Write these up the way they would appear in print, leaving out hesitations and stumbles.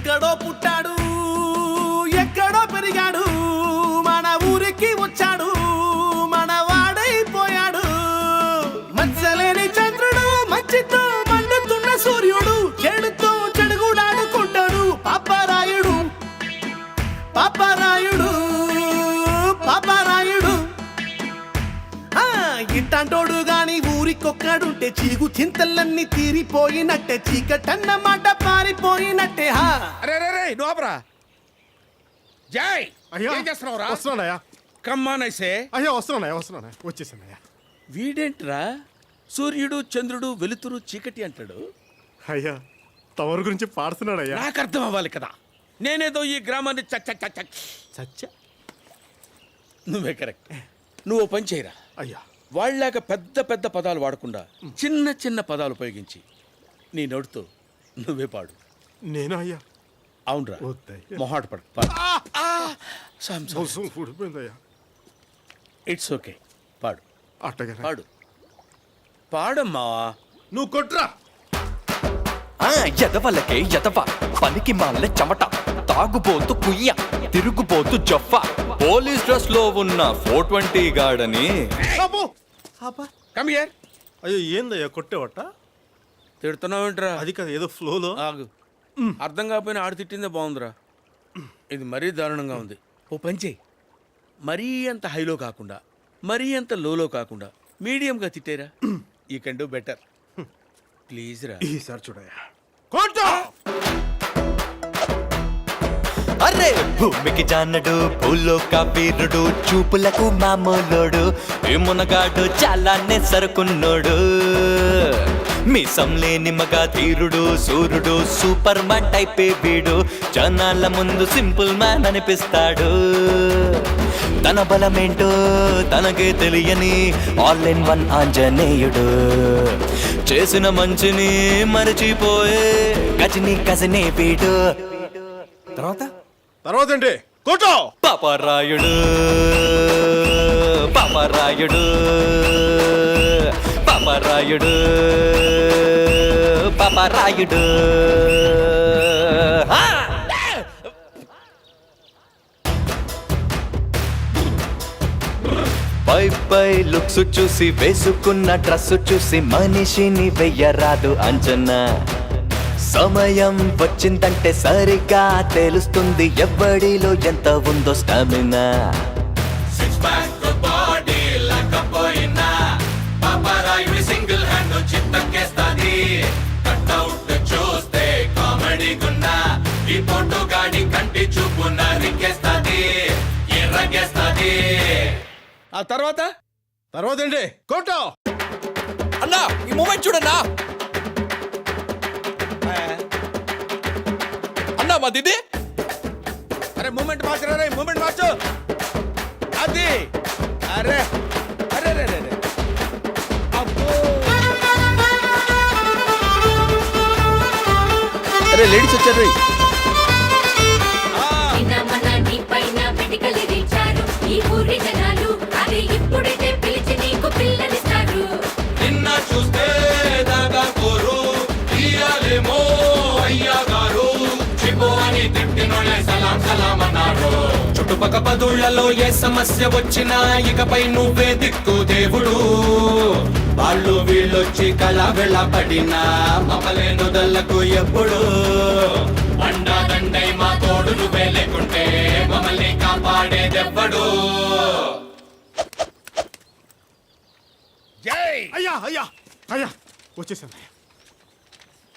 ఎక్కడో పుట్టాడు ఎక్కడో పెరిగాడు మన ఊరికి వచ్చాడు మన వాడైపోయాడు మచ్చలేని చంద్రుడు మంచితో మండుతున్న సూర్యుడు చెడుతో చెడుగుడాడుకుంటాడు పాపరాయుడు పాపరాయుడు పాపరాయుడు ఇట్టంటోడు గాని ఊరికొక్కడుంటే చీగు చింతలన్నీ తీరిపోయినట్టే చీకటన్న మాట పారిపోయినట్టే హా అరే నోపరా జై అయ్యా ఏం చేస్తున్నావురా? వస్తున్నానయ్యా. కమ్మానైసే అయ్యా వస్తున్నానయ్యా వచ్చేసానయ్యా. వీడేంట్రా సూర్యుడు చంద్రుడు వెలుతురు చీకటి అంటాడు. అయ్యా తమరి గురించి పాడుతున్నాడయ్యా. నాకు అర్థం అవ్వాలి కదా. నేనేదో ఈ గ్రామాన్ని చచ్చ నువ్వే కరెక్ట్. నువ్వు పని చేయరా. అయ్యా వాళ్ళలాగా పెద్ద పెద్ద పదాలు వాడకుండా చిన్న చిన్న పదాలు ఉపయోగించి నీ నోటితో నువ్వే పాడు. నేను అయ్యా అవునరా వద్దయ్యా. మొహాట పడు. ఊడిపోయిందయ్యా. ఇట్స్ ఓకే పాడు అట్టగా పాడు పాడమ్మా. నువ్వు కొట్రా. ఎదవలకే ఎదవ పనికి మాల చెమట తాగుబోతు కుయ్య తిరుగుబోతు జొఫ్ఫ పోలీస్ డ్రెస్ లో ఉన్న 420 గాడని. Come here. అయ్యో ఏందయ్యా కొట్టేవట? తిడుతున్నావేంట్రా? అది కదా ఏదో ఫ్లోలో. ఆగు. అర్థం కాకపోయినా ఆడు తిట్టిందే బాగుందిరా. ఇది మరీ దారుణంగా ఉంది. ఓ పని చేయి, మరీ అంత హైలో కాకుండా మరీ అంత లోలో కాకుండా మీడియంగా తిట్టేరా. You can do better please రా. ఈసారి చూడయ్యా కొట్టు. అరే భూమికి జానడు భూలోక వీరుడు చూపులకు మామూలోడు ఈ మునగాడు చాలానే సరుకున్నోడు మీసం లేని మగ ధీరుడు సూర్యుడు సూపర్ మ్యాన్ టైపే వీడు జనాల ముందు సింపుల్ మ్యాన్ అనిపిస్తాడు తన బలమేంటో తనకే తెలియని ఆల్ ఇన్ వన్ ఆంజనేయుడు చేసిన మంచిని మరచిపోయే గజని గజనే వీడు. తర్వాత ఏంటి? కొట్టు. పాపరాయుడు పాపరాయుడు పాపరాయుడు పాపరాయుడు. పై లుక్స్ చూసి వేసుకున్న డ్రెస్ చూసి మనిషిని వెయ్యరాదు అంచనా సమయం వచ్చిందంటే సరిగా తెలుస్తుంది ఎవడిలో ఎంత ఉందో స్టామినా. సింగిల్ హ్యాండ్ చిత్తకేస్తాది కట్అవుట్ చూస్తే కామెడీ గున్నా ఈ ఫోటో గాడి కంటి చూపు నరికేస్తాది ఎర్రగేస్తాది. ఆ తర్వాత ఏంటి? కొట్టు. అన్నా ఈ మూమెంట్ చూడన్నా. అన్నా మా దిది. అరే మూమెంట్ మార్చరా రే, మూమెంట్ మార్చు. అది అరే అరే రే రే అబ్బో. అరే లేడీస్ వచ్చారు రే. నిన్న చూస్తే దాగా కోరు ఇయాలేమో అయ్యా గారు చిబో అని తిట్టినోళ్ళే సలాం సలాం అన్నారు. చుట్టుపక్క పదుళ్లలో ఏ సమస్య వచ్చినా ఇకపై నువ్వే దిక్కు దేవుడు. వాళ్ళు వీళ్ళొచ్చి కళ వెళ్ళబడినా మమ్మలే నుదళ్లకు ఎప్పుడు అండాదండై మా తోడు నువ్వే లేకుంటే మమ్మల్ని కాపాడేదెవ్వడు. జై. అయ్యా వచ్చేసాను.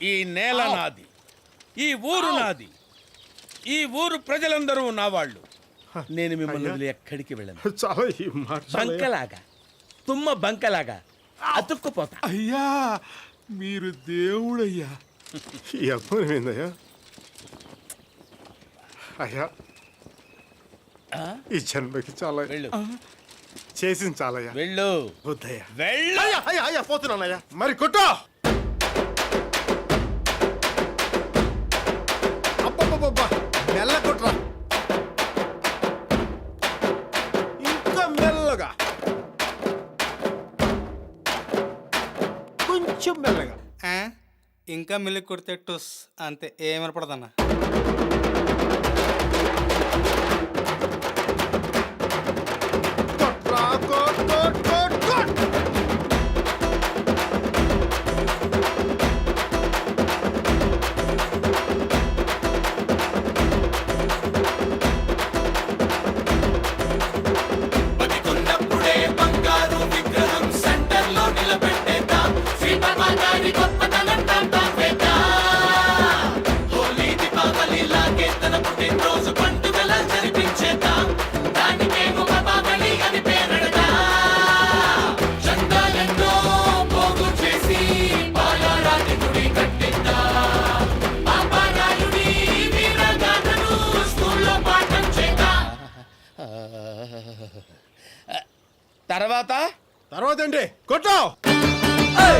ఈ నేల నాది, ఈ ఊరు నాది, ఈ ఊరు ప్రజలందరూ నా వాళ్ళు. నేను మిమ్మల్ని వదిలి ఎక్కడికి వెళ్ళను. చాలా ఈ మాట బంకలాగా తుమ్మ బంకలాగా అతుక్కుపోతా. అయ్యా మీరు దేవుడయ్యా. ఈ అబ్బాయి ఏందయ్యా? అయ్యా ఈ జన్మకి చాలా వెళ్ళు చేసింది చాలయ్యా. వెళ్ళు వద్దయ్యా. వెళ్ళు. అయ్యా పోతున్నానయ్యా. మరి కొట్టు. అబ్బబ్బబ్బా మెల్ల కొట్రా. ఇంకా మెల్లగా, కొంచెం మెల్లగా. ఇంకా మిల్లి కొడితే టుస్ అంతే ఏమనపడదన్నా. కొట్రా, కొట్, కొట్, కొట్, కొట్. బతికున్నప్పుడే బంగారు విగ్రహం సెంటర్ లో నిలబెట్టేద్దాం శ్రీపరమాచారి గొప్పతనం తాంతాపేద్దాం హోలీ దీపావళి లాగే తన పుట్టినరోజు పండుగలా జరిపించేద్దాం దానికేమో బాబాబలి అని పేరెడదాం చందాలెన్నో పోగు చేసి బాలారాతి గుడి కట్టిద్దాం పాపారాయుడి వీరగాథను స్కూల్లో పాఠం చేద్దాం తర్వాత తర్వాత ఏంటి కొట్టు Hey!